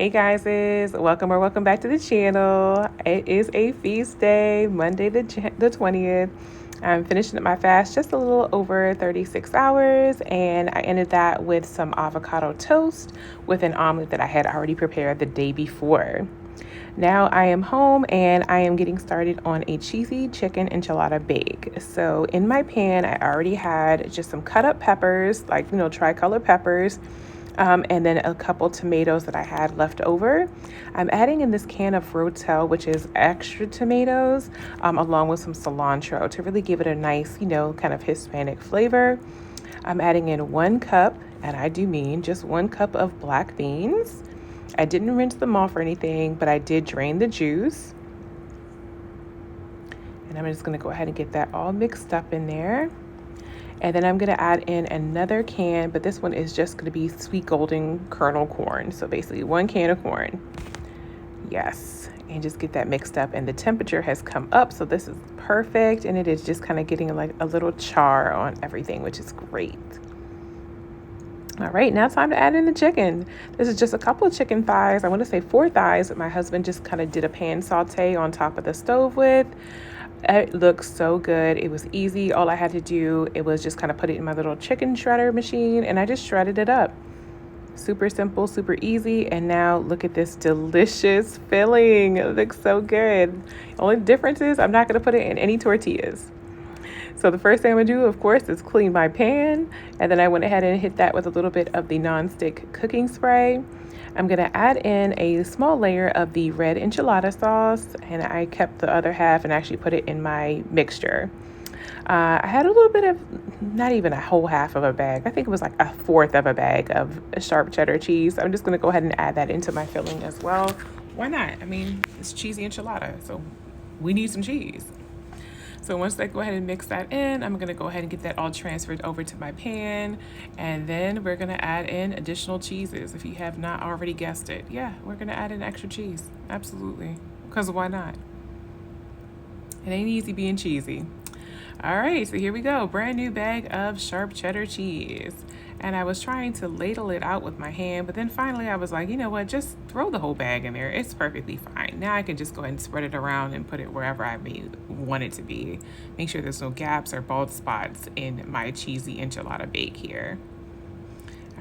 Hey guys, welcome back to the channel. It is a feast day, Monday the 20th. I'm finishing up my fast just a little over 36 hours, and I ended that with some avocado toast with an omelet that I had already prepared the day before. Now I am home and I am getting started on a cheesy chicken enchilada bake. So in my pan, I already had just some cut up peppers, like, tricolor peppers, and then a couple tomatoes that I had left over. I'm adding in this can of Rotel, which is extra tomatoes, along with some cilantro to really give it a nice, kind of Hispanic flavor. I'm adding in 1 cup, and I do mean just 1 cup of black beans. I didn't rinse them off or anything, but I did drain the juice. And I'm just gonna go ahead and get that all mixed up in there. And then I'm gonna add in another can, but this one is just gonna be sweet golden kernel corn. So basically 1 can of corn. Yes, and just get that mixed up. And the temperature has come up, so this is perfect. And it is just kind of getting like a little char on everything, which is great. All right, now it's time to add in the chicken. This is just a couple of chicken thighs. I want to say 4 thighs that my husband just kind of did a pan saute on top of the stove with. It looks so good. It was easy. All I had to do, it was just kind of put it in my little chicken shredder machine, and I just shredded it up. Super simple, super easy. And now look at this delicious filling. It looks so good. Only difference is I'm not going to put it in any tortillas. So the first thing I'm gonna do, of course, is clean my pan. And then I went ahead and hit that with a little bit of the nonstick cooking spray. I'm gonna add in a small layer of the red enchilada sauce, and I kept the other half and actually put it in my mixture. I had a little bit of, not even a whole half of a bag. I think it was like 1/4 of a bag of sharp cheddar cheese. I'm just gonna go ahead and add that into my filling as well. Why not? I mean, it's cheesy enchilada, so we need some cheese. So once I go ahead and mix that in, I'm gonna go ahead and get that all transferred over to my pan. And then we're gonna add in additional cheeses. If you have not already guessed it, yeah, we're gonna add in extra cheese, absolutely. Because why not? It ain't easy being cheesy. All right, so here we go, brand new bag of sharp cheddar cheese. And I was trying to ladle it out with my hand, but then finally I was like, you know what, just throw the whole bag in there. It's perfectly fine. Now I can just go ahead and spread it around and put it wherever I may want it to be. Make sure there's no gaps or bald spots in my cheesy enchilada bake here.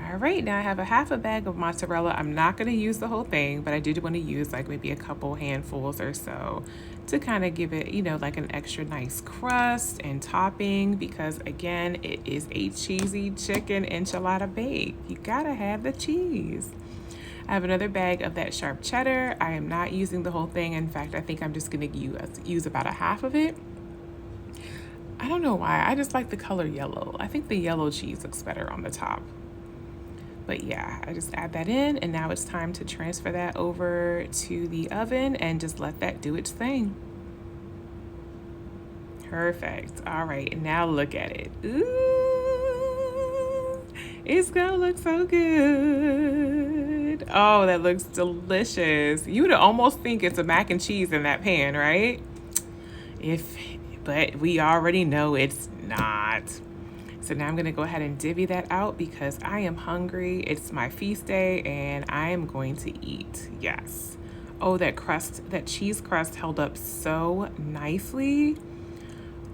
All right, now I have a half a bag of mozzarella. I'm not gonna use the whole thing, but I did want to use like maybe a couple handfuls or so to kind of give it, like an extra nice crust and topping, because again, it is a cheesy chicken enchilada bake. You gotta have the cheese. I have another bag of that sharp cheddar. I am not using the whole thing. In fact, I think I'm just gonna use about a half of it. I don't know why, I just like the color yellow. I think the yellow cheese looks better on the top. But yeah, I just add that in, and now it's time to transfer that over to the oven and just let that do its thing. Perfect. All right, and now look at it. Ooh, it's gonna look so good. Oh, that looks delicious. You would almost think it's a mac and cheese in that pan, right? But we already know it's not. So now I'm gonna go ahead and divvy that out because I am hungry. It's my feast day and I am going to eat, yes. Oh, that cheese crust held up so nicely.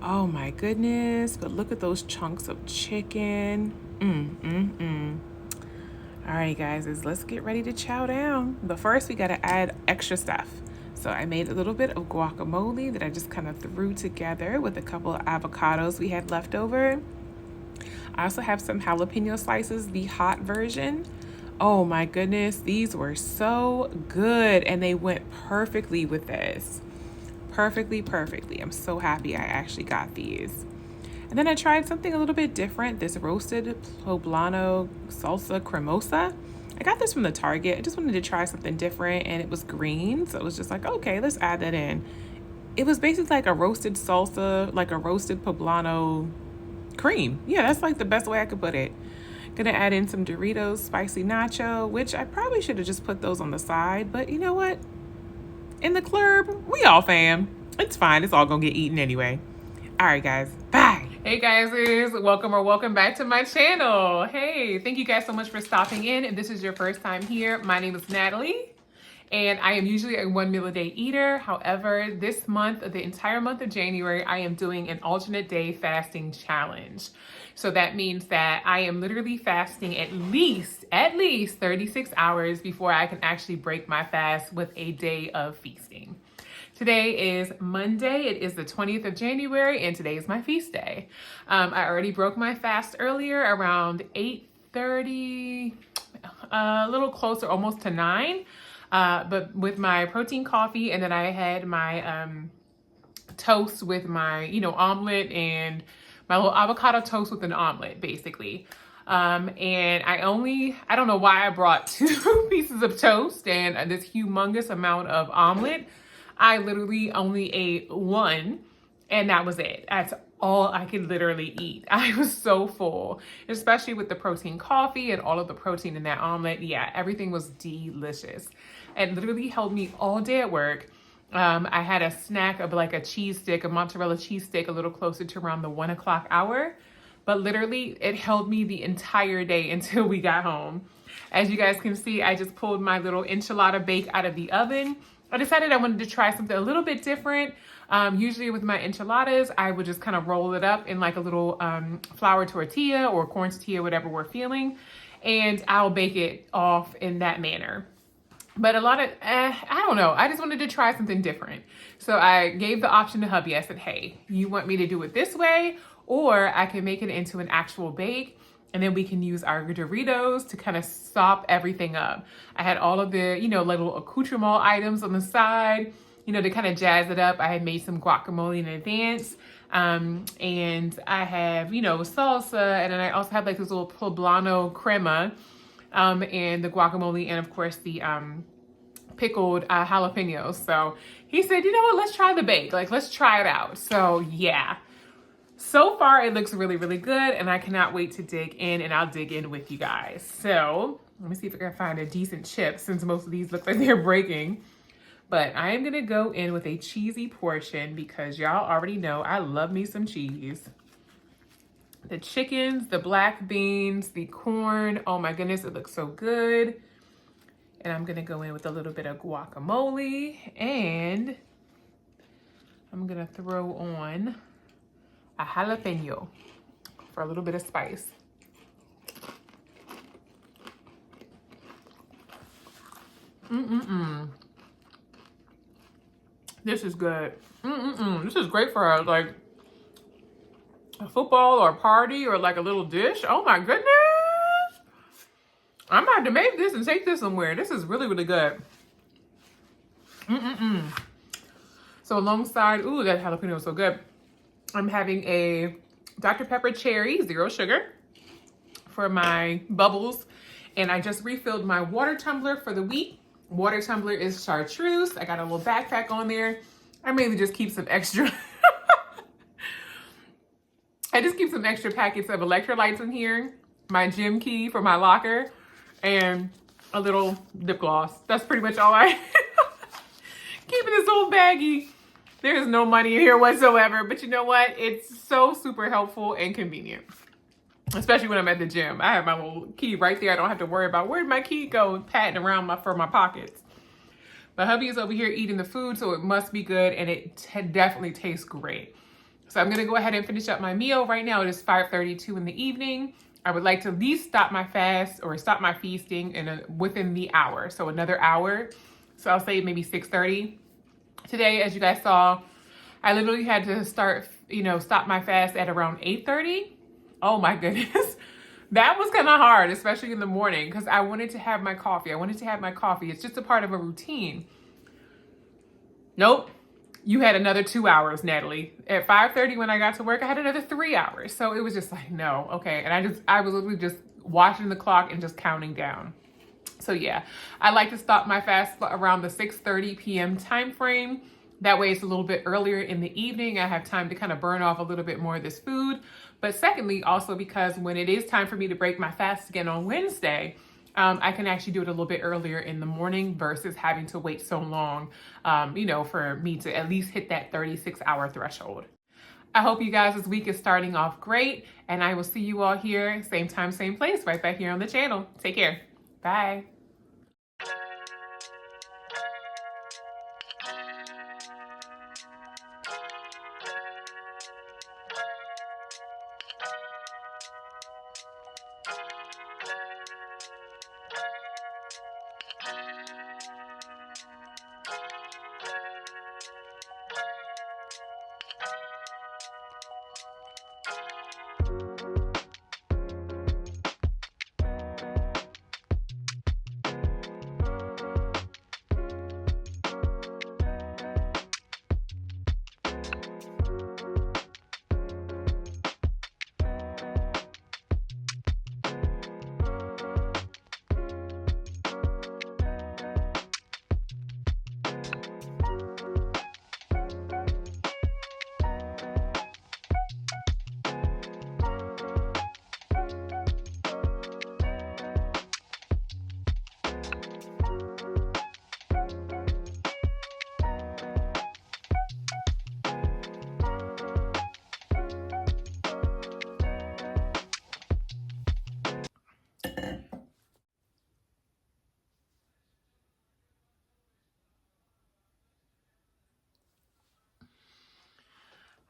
Oh my goodness, but look at those chunks of chicken. All right, guys, let's get ready to chow down. But first we gotta add extra stuff. So I made a little bit of guacamole that I just kind of threw together with a couple of avocados we had left over. I also have some jalapeno slices, the hot version. Oh my goodness, these were so good and they went perfectly with this. Perfectly. I'm so happy I actually got these. And then I tried something a little bit different, this roasted poblano salsa cremosa. I got this from the Target. I just wanted to try something different, and it was green. So it was just like, okay, let's add that in. It was basically like a roasted salsa, like a roasted poblano cream. Yeah, that's like the best way I could put it. Gonna add in some Doritos spicy nacho, which I probably should have just put those on the side, but you know what? In the club, we all fam. It's fine, it's all gonna get eaten anyway. All right, guys, bye. Hey guys, welcome back to my channel. Hey, thank you guys so much for stopping in. If this is your first time here, my name is Natalie. And I am usually a 1 meal a day eater. However, this month, the entire month of January, I am doing an alternate day fasting challenge. So that means that I am literally fasting at least 36 hours before I can actually break my fast with a day of feasting. Today is Monday. It is the 20th of January, and today is my feast day. I already broke my fast earlier around 8:30, a little closer, almost to 9. But with my protein coffee, and then I had my toast with my, omelet, and my little avocado toast with an omelet, basically. And I don't know why I brought 2 pieces of toast and this humongous amount of omelet. I literally only ate 1, and that was it. That's all I could literally eat. I was so full, especially with the protein coffee and all of the protein in that omelet. Yeah, everything was delicious. It literally held me all day at work. I had a snack of like a cheese stick, a mozzarella cheese stick, a little closer to around the 1 o'clock hour. But literally, it held me the entire day until we got home. As you guys can see, I just pulled my little enchilada bake out of the oven. I decided I wanted to try something a little bit different. Usually with my enchiladas, I would just kind of roll it up in like a little flour tortilla or corn tortilla, whatever we're feeling. And I'll bake it off in that manner. But a lot of, I don't know. I just wanted to try something different. So I gave the option to hubby. I said, hey, you want me to do it this way? Or I can make it into an actual bake, and then we can use our Doritos to kind of sop everything up. I had all of the, little accoutrement items on the side, to kind of jazz it up. I had made some guacamole in advance. And I have, salsa. And then I also have like this little poblano crema, and the guacamole, and of course the pickled jalapenos. So he said, you know what, let's try the bake. Like, let's try it out. So yeah. So far, it looks really, really good, and I cannot wait to dig in, and I'll dig in with you guys. So let me see if I can find a decent chip, since most of these look like they're breaking. But I am gonna go in with a cheesy portion because y'all already know I love me some cheese. The chickens, the black beans, the corn, oh my goodness, it looks so good. And I'm gonna go in with a little bit of guacamole, and I'm gonna throw on a jalapeno for a little bit of spice. This is good. This is great for like a football or a party or like a little dish. Oh my goodness. I'm about to make this and take this somewhere. This is really, really good. So alongside, ooh, that jalapeno is so good. I'm having a Dr. Pepper Cherry, 0 sugar, for my bubbles. And I just refilled my water tumbler for the week. Water tumbler is chartreuse. I got a little backpack on there. I mainly just keep some extra. I just keep some extra packets of electrolytes in here, my gym key for my locker, and a little lip gloss. That's pretty much all I keeping this old baggie. There's no money in here whatsoever, but you know what? It's so super helpful and convenient, especially when I'm at the gym. I have my little key right there. I don't have to worry about where'd my key go, patting around for my pockets. But hubby is over here eating the food, so it must be good, and it definitely tastes great. So I'm gonna go ahead and finish up my meal right now. It is 5:32 in the evening. I would like to at least stop my fast or stop my feasting within the hour, so another hour. So I'll say maybe 6:30. Today, as you guys saw, I literally had to stop my fast at around 8:30. Oh my goodness. That was kind of hard, especially in the morning, because I wanted to have my coffee. It's just a part of a routine. Nope. You had another 2 hours, Natalie. At 5:30 when I got to work, I had another 3 hours. So it was just like, no, okay. And I was literally just watching the clock and just counting down. So yeah, I like to stop my fast around the 6:30 p.m. time frame. That way it's a little bit earlier in the evening. I have time to kind of burn off a little bit more of this food. But secondly, also because when it is time for me to break my fast again on Wednesday, I can actually do it a little bit earlier in the morning versus having to wait so long, for me to at least hit that 36-hour threshold. I hope you guys this week is starting off great, and I will see you all here, same time, same place, right back here on the channel. Take care. Bye.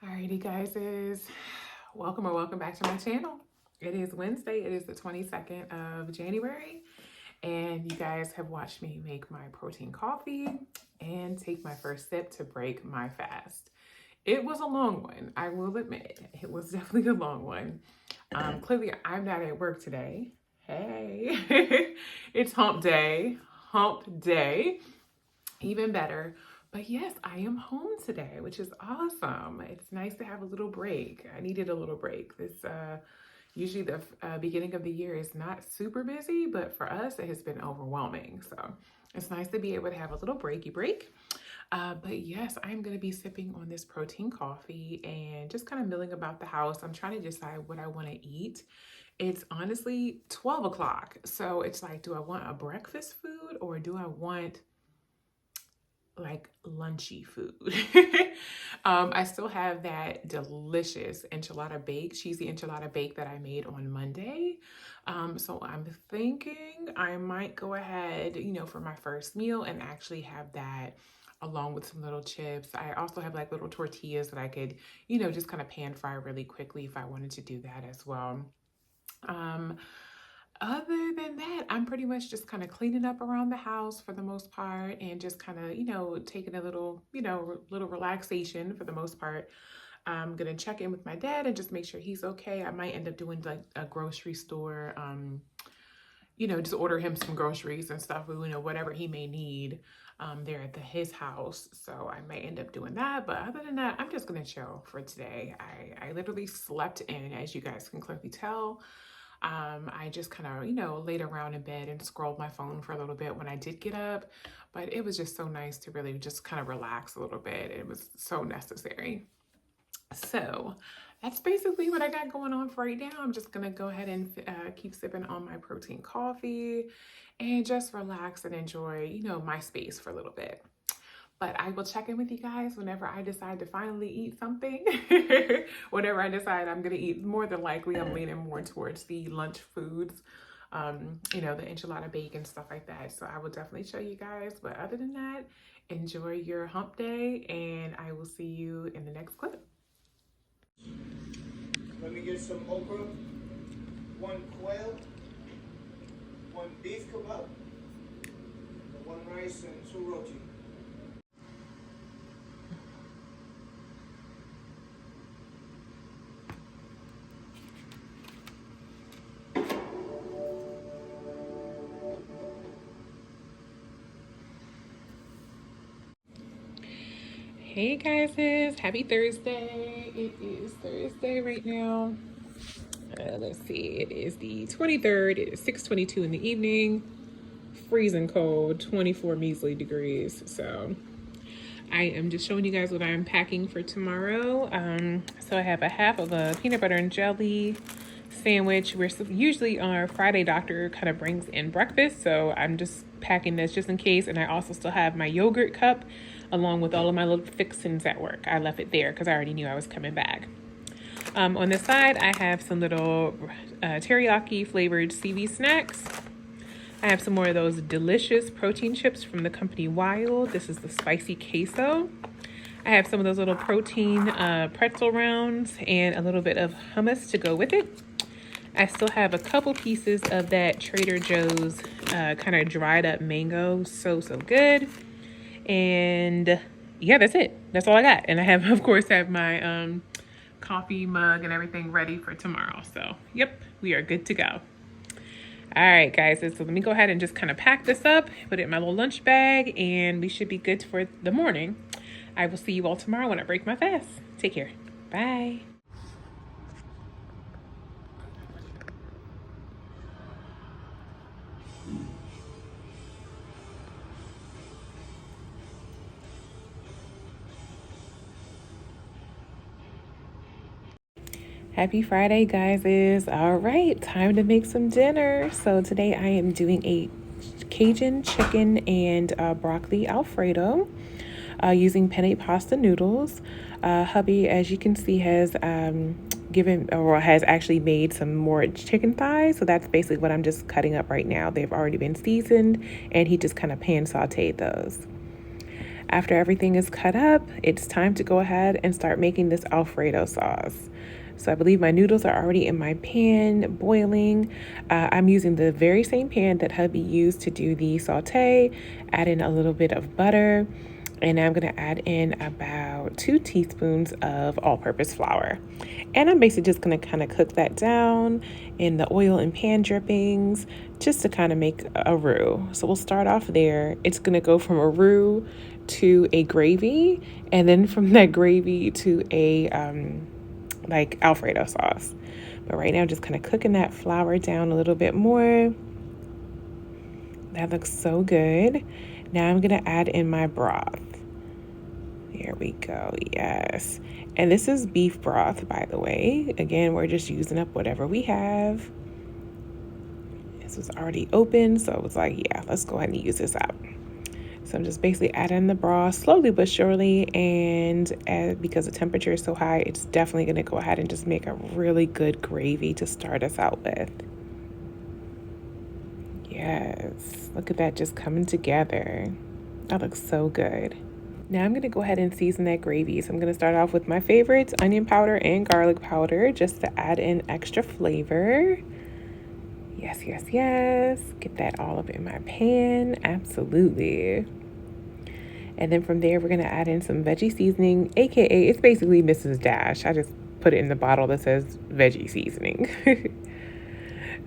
Alrighty, guys, welcome back to my channel. It is Wednesday. It is the 22nd of January, and you guys have watched me make my protein coffee and take my first sip to break my fast. It was a long one, I will admit. It was definitely a long one. Clearly, I'm not at work today. Hey, it's hump day, even better. But yes, I am home today, which is awesome. It's nice to have a little break. I needed a little break. This usually the beginning of the year is not super busy, but for us, it has been overwhelming. So it's nice to be able to have a little breaky break. But yes, I'm going to be sipping on this protein coffee and just kind of milling about the house. I'm trying to decide what I want to eat. It's honestly 12 o'clock. So it's like, do I want a breakfast food or do I want like lunchy food? I still have that delicious cheesy enchilada bake that I made on Monday. So I'm thinking I might go ahead, for my first meal and actually have that along with some little chips. I also have like little tortillas that I could, just kind of pan fry really quickly if I wanted to do that as well. Other than that, I'm pretty much just kind of cleaning up around the house for the most part and just kind of, taking a little, little relaxation for the most part. I'm going to check in with my dad and just make sure he's okay. I might end up doing like a grocery store, just order him some groceries and stuff, whatever he may need there at his house. So I might end up doing that. But other than that, I'm just going to chill for today. I literally slept in, as you guys can clearly tell. I just kind of, laid around in bed and scrolled my phone for a little bit when I did get up, but it was just so nice to really just kind of relax a little bit. It was so necessary. So that's basically what I got going on for right now. I'm just going to go ahead and keep sipping on my protein coffee and just relax and enjoy, my space for a little bit. But I will check in with you guys whenever I decide to finally eat something. Whenever I decide I'm going to eat, more than likely I'm leaning more towards the lunch foods, the enchilada bake and stuff like that. So I will definitely show you guys. But other than that, enjoy your hump day and I will see you in the next clip. Let me get some okra, 1 quail, 1 beef kebab, 1 rice, and 2 roti. Hey guys, happy Thursday. It is Thursday right now. Let's see, it is the 23rd. It is 6:22 in the evening. Freezing cold, 24 measly degrees. So I am just showing you guys what I'm packing for tomorrow. So I have a half of a peanut butter and jelly sandwich. We're usually our Friday doctor kind of brings in breakfast, so I'm just packing this just in case. And I also still have my yogurt cup along with all of my little fixings at work. I left it there because I already knew I was coming back. On the side, I have some little teriyaki flavored CV snacks. I have some more of those delicious protein chips from the company Wild. This is the spicy queso. I have some of those little protein pretzel rounds and a little bit of hummus to go with it. I still have a couple pieces of that Trader Joe's kind of dried up mango. So good. And yeah, that's it. That's all I got. And I have, of course, have my coffee mug and everything ready for tomorrow. So yep, we are good to go. All right, guys, so let me go ahead and just kind of pack this up, put it in my little lunch bag, and we should be good for the morning. I will see you all tomorrow when I break my fast. Take care. Bye. Happy Friday, guys. All right, time to make some dinner. So today I am doing a Cajun chicken and broccoli Alfredo using penne pasta noodles. Hubby, as you can see, has has actually made some more chicken thighs. So that's basically what I'm just cutting up right now. They've already been seasoned and he just kind of pan sauteed those. After everything is cut up, it's time to go ahead and start making this Alfredo sauce. So I believe my noodles are already in my pan boiling. I'm using the very same pan that hubby used to do the saute. Add in a little bit of butter. And now I'm going to add in about 2 teaspoons of all-purpose flour. And I'm basically just going to kind of cook that down in the oil and pan drippings just to kind of make a roux. So we'll start off there. It's going to go from a roux to a gravy, and then from that gravy to a like Alfredo sauce. But right now, just kind of cooking that flour down a little bit more. That looks so good. Now I'm going to add in my broth. There we go. Yes. And this is beef broth, by the way. Again, we're just using up whatever we have. This was already open, so I was like, yeah, let's go ahead and use this up. So I'm just basically adding the broth slowly but surely, and because the temperature is so high, it's definitely going to go ahead and just make a really good gravy to start us out with. Yes, look at that just coming together. That looks so good. Now I'm going to go ahead and season that gravy. So I'm going to start off with my favorites, onion powder and garlic powder, just to add in extra flavor. Yes, yes, yes. Get that all up in my pan. Absolutely. And then from there, we're going to add in some veggie seasoning, aka it's basically Mrs. Dash. I just put it in the bottle that says veggie seasoning.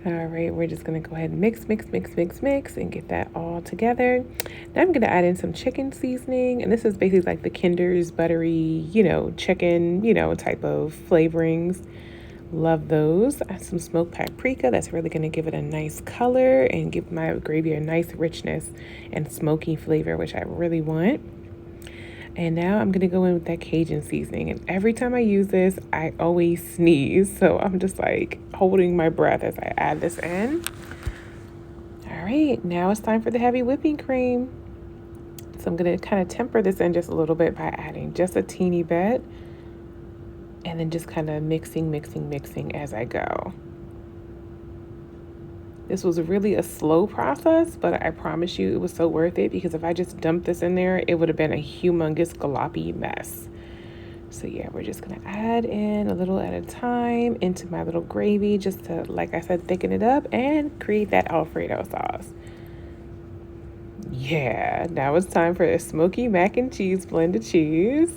All right, we're just going to go ahead and mix and get that all together. Now I'm going to add in some chicken seasoning, and this is basically like the Kinder's buttery, chicken, type of flavorings. Love those. Add some smoked paprika. That's really going to give it a nice color and give my gravy a nice richness and smoky flavor, which I really want. And now I'm going to go in with that Cajun seasoning. And every time I use this, I always sneeze. So I'm just like holding my breath as I add this in. All right, now it's time for the heavy whipping cream. So I'm going to kind of temper this in just a little bit by adding just a teeny bit. And then just kind of mixing as I go. This was really a slow process, but I promise you it was so worth it, because if I just dumped this in there, it would have been a humongous galoppy mess. So yeah, we're just gonna add in a little at a time into my little gravy just to, like I said, thicken it up and create that Alfredo sauce. Yeah, now it's time for a smoky mac and cheese blended cheese.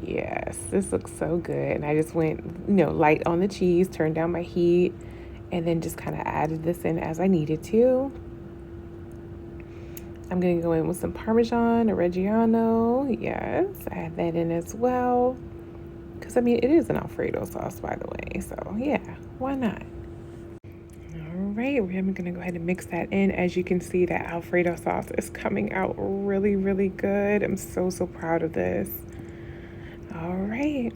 Yes, this looks so good. And I just went, light on the cheese, turned down my heat, and then just kind of added this in as I needed to. I'm going to go in with some Parmesan or Reggiano. Yes, add that in as well. Because, it is an Alfredo sauce, by the way. So, yeah, why not? All right, I'm going to go ahead and mix that in. As you can see, that Alfredo sauce is coming out really, really good. I'm so proud of this. All right.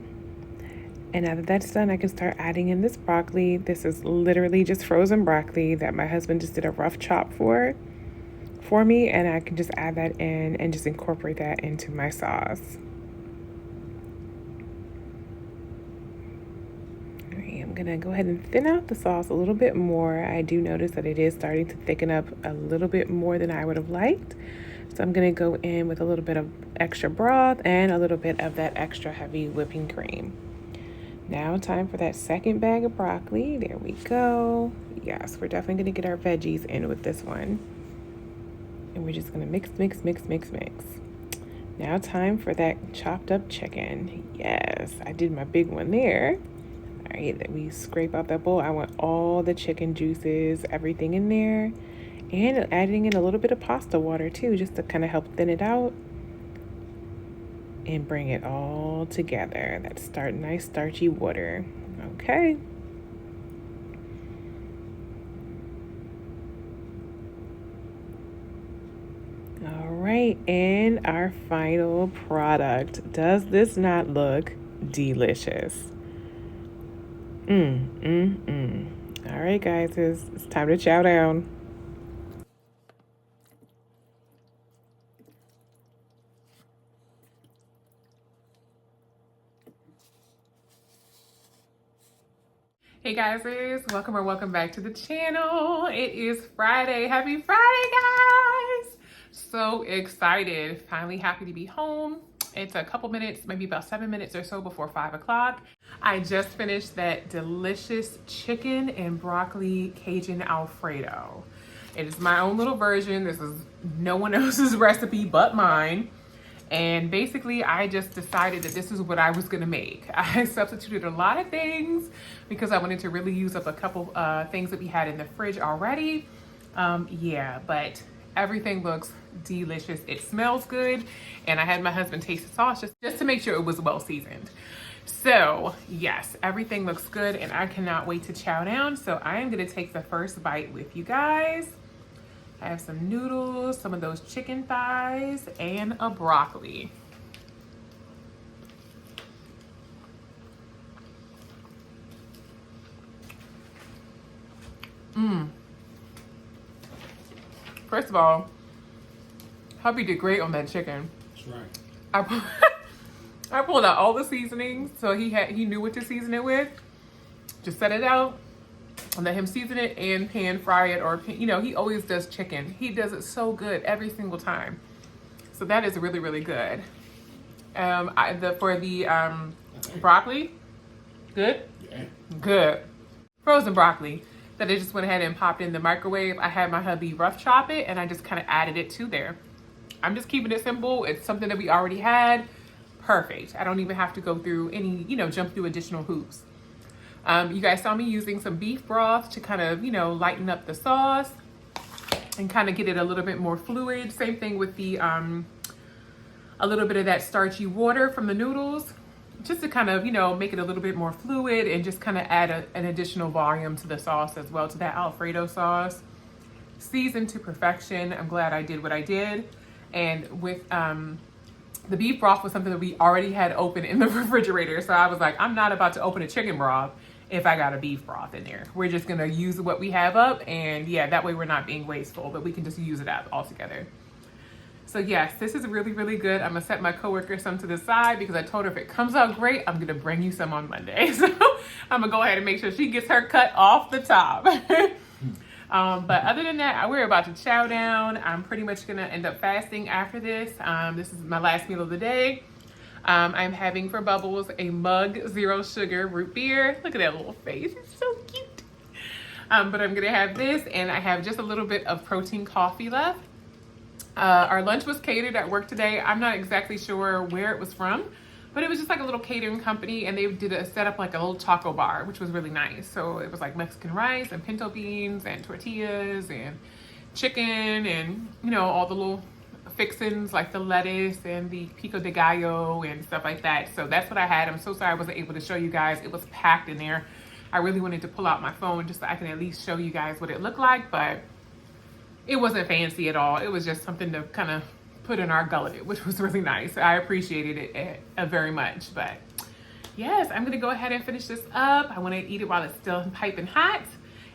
And now that that's done, I can start adding in this broccoli. This is literally just frozen broccoli that my husband just did a rough chop for me. And I can just add that in and just incorporate that into my sauce. All right, I'm gonna go ahead and thin out the sauce a little bit more. I do notice that it is starting to thicken up a little bit more than I would have liked. So I'm gonna go in with a little bit of extra broth and a little bit of that extra heavy whipping cream. Now time for that second bag of broccoli. There we go. Yes, we're definitely gonna get our veggies in with this one. And we're just gonna mix, mix, mix, mix, mix. Now time for that chopped up chicken. Yes, I did my big one there. All right, then we scrape out that bowl. I want all the chicken juices, everything in there. And adding in a little bit of pasta water too, just to kind of help thin it out. And bring it all together. That nice starchy water. Okay. All right, and our final product. Does this not look delicious? All right, guys, it's time to chow down. Hey guys, welcome back to the channel. It is Friday. Happy Friday, guys! So excited. Finally happy to be home. It's a couple minutes, maybe about 7 minutes or so before 5 o'clock. I just finished that delicious chicken and broccoli Cajun Alfredo. It is my own little version. This is no one else's recipe but mine. And basically, I just decided that this is what I was gonna make. I substituted a lot of things because I wanted to really use up a couple things that we had in the fridge already. Yeah, but everything looks delicious. It smells good. And I had my husband taste the sauce just to make sure it was well seasoned. So yes, everything looks good and I cannot wait to chow down. So I am gonna take the first bite with you guys. I have some noodles, some of those chicken thighs, and a broccoli. First of all, hubby did great on that chicken. That's right. I pulled out all the seasonings, so he knew what to season it with. Just set it out. And let him season it and pan fry it, or he always does chicken. He does it so good every single time. So that is really, really good. For the broccoli, good? Yeah. Good. Frozen broccoli that I just went ahead and popped in the microwave. I had my hubby rough chop it and I just kind of added it to there. I'm just keeping it simple. It's something that we already had. Perfect. I don't even have to go through any, jump through additional hoops. You guys saw me using some beef broth to kind of, lighten up the sauce and kind of get it a little bit more fluid. Same thing with the, a little bit of that starchy water from the noodles, just to kind of, make it a little bit more fluid and just kind of add an additional volume to the sauce as well, to that Alfredo sauce. Seasoned to perfection. I'm glad I did what I did. And with, the beef broth was something that we already had open in the refrigerator. So I was like, I'm not about to open a chicken broth if I got a beef broth in there. We're just gonna use what we have up, and yeah, that way we're not being wasteful, but we can just use it up all together. So yes, this is really, really good. I'm gonna set my coworker some to the side because I told her if it comes out great, I'm gonna bring you some on Monday. So I'm gonna go ahead and make sure she gets her cut off the top. But other than that, we're about to chow down. I'm pretty much gonna end up fasting after this. This is my last meal of the day. I'm having for Bubbles a mug 0 sugar root beer. Look at that little face, it's so cute. But I'm gonna have this, and I have just a little bit of protein coffee left. Our lunch was catered at work today. I'm not exactly sure where it was from, but it was just like a little catering company, and they did set up like a little taco bar, which was really nice. So it was like Mexican rice and pinto beans and tortillas and chicken and, all the little fixins like the lettuce and the pico de gallo and stuff like that. So that's what I had. I'm so sorry I wasn't able to show you guys. It was packed in there. I really wanted to pull out my phone just so I can at least show you guys what it looked like, but it wasn't fancy at all. It was just something to kind of put in our gullet, which was really nice. I appreciated it very much. But yes, I'm gonna go ahead and finish this up. I want to eat it while it's still piping hot,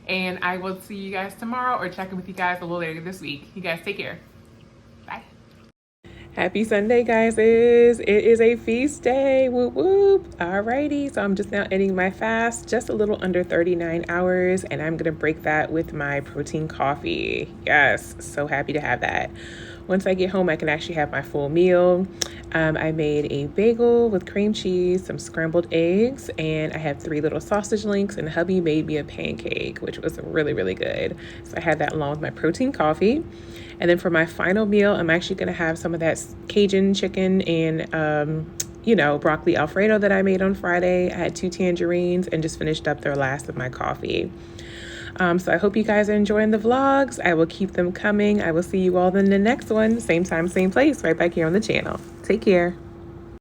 and I will see you guys tomorrow or check in with you guys a little later this week. You guys take care. Bye. Happy Sunday, guys. It is a feast day. Whoop whoop. Alrighty. So I'm just now ending my fast, just a little under 39 hours, and I'm gonna break that with my protein coffee. Yes, so happy to have that. Once I get home, I can actually have my full meal. I made a bagel with cream cheese, some scrambled eggs, and I have 3 little sausage links, and hubby made me a pancake, which was really, really good. So I had that along with my protein coffee. And then for my final meal, I'm actually going to have some of that Cajun chicken and, broccoli Alfredo that I made on Friday. I had 2 tangerines and just finished up the last of my coffee. So I hope you guys are enjoying the vlogs. I will keep them coming. I will see you all in the next one. Same time, same place, right back here on the channel. Take care.